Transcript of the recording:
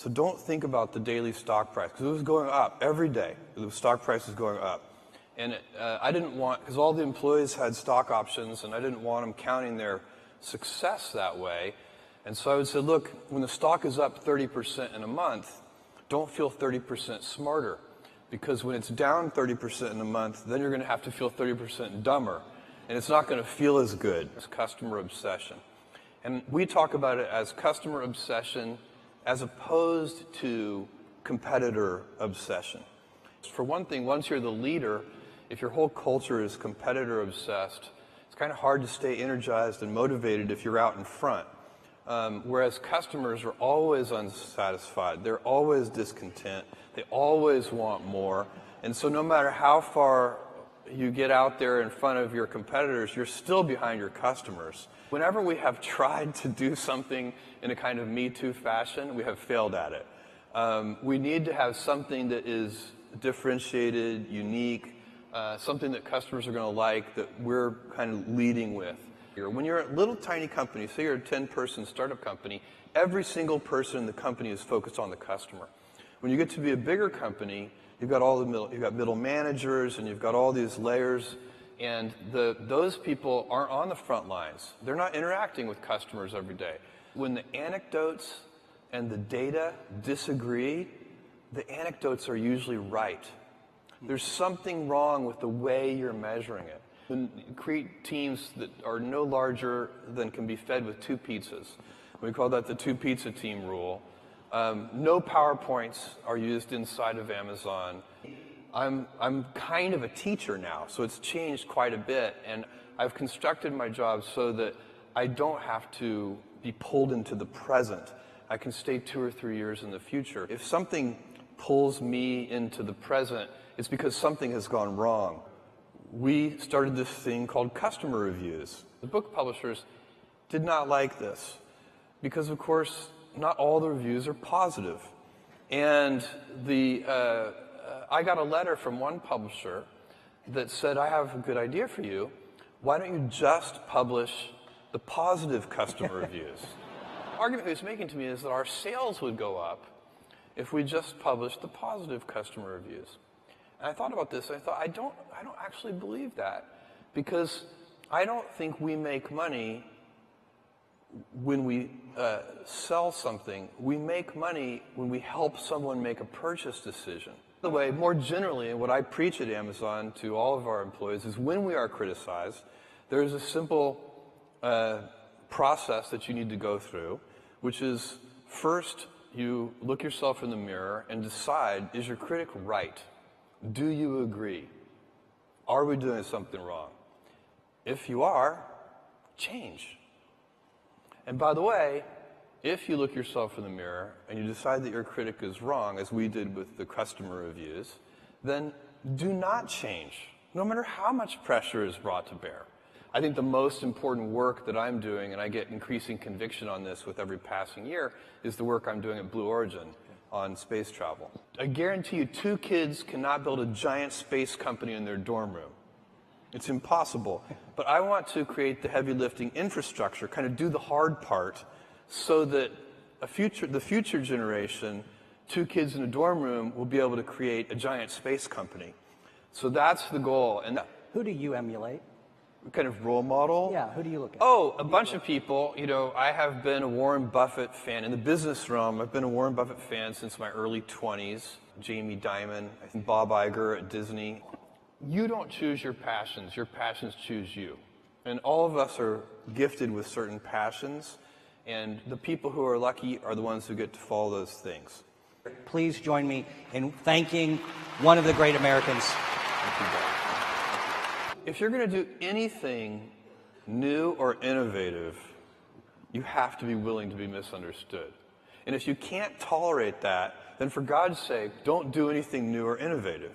So don't think about the daily stock price, because it was going up every day. The stock price was going up. And I didn't want, because all the employees had stock options, and I didn't want them counting their success that way. And so I would say, look, when the stock is up 30% in a month, don't feel 30% smarter. Because when it's down 30% in a month, then you're going to have to feel 30% dumber. And it's not going to feel as good. It's customer obsession. And we talk about it as customer obsession as opposed to competitor obsession. For one thing, once you're the leader, if your whole culture is competitor obsessed, it's kind of hard to stay energized and motivated if you're out in front. Whereas customers are always unsatisfied. They're always discontent. They always want more. And so no matter how far you get out there in front of your competitors, you're still behind your customers. Whenever we have tried to do something in a kind of Me Too fashion, we have failed at it. We need to have something that is differentiated, unique, something that customers are going to like, that we're kind of leading with. When you're a little tiny company, say you're a 10-person startup company, every single person in the company is focused on the customer. When you get to be a bigger company, you've got you've got middle managers, and you've got all these layers, and those people aren't on the front lines. They're not interacting with customers every day. When the anecdotes and the data disagree, the anecdotes are usually right. There's something wrong with the way you're measuring it. And create teams that are no larger than can be fed with 2 pizzas. We call that the 2-pizza team rule. No PowerPoints are used inside of Amazon. I'm kind of a teacher now, so it's changed quite a bit, and I've constructed my job so that I don't have to be pulled into the present. I can stay 2 or 3 years in the future. If something pulls me into the present, it's because something has gone wrong. We started this thing called customer reviews. The book publishers did not like this because, of course, not all the reviews are positive. And I got a letter from one publisher that said, I have a good idea for you. Why don't you just publish the positive customer reviews? The argument he was making to me is that our sales would go up if we just published the positive customer reviews. And I thought about this, and I thought, I don't actually believe that, because I don't think we make money when we sell something. We make money when we help someone make a purchase decision. By the way, more generally, and what I preach at Amazon to all of our employees is when we are criticized, there's a simple process that you need to go through, which is first you look yourself in the mirror and decide, is your critic right? Do you agree? Are we doing something wrong? If you are, change. And by the way, if you look yourself in the mirror and you decide that your critic is wrong, as we did with the customer reviews, then do not change, no matter how much pressure is brought to bear. I think the most important work that I'm doing, and I get increasing conviction on this with every passing year, is the work I'm doing at Blue Origin on space travel. I guarantee you 2 kids cannot build a giant space company in their dorm room. It's impossible. But I want to create the heavy lifting infrastructure, kind of do the hard part, so that the future generation, 2 kids in a dorm room, will be able to create a giant space company. So that's the goal. And who do you emulate? Kind of role model? Yeah, who do you look at? Oh, a bunch of people. You know, I have been a Warren Buffett fan. In the business realm, I've been a Warren Buffett fan since my early 20s. Jamie Dimon, I think Bob Iger at Disney. You don't choose your passions choose you. And all of us are gifted with certain passions, and the people who are lucky are the ones who get to follow those things. Please join me in thanking one of the great Americans. Thank you, Bob. If you're going to do anything new or innovative, you have to be willing to be misunderstood. And if you can't tolerate that, then for God's sake, don't do anything new or innovative.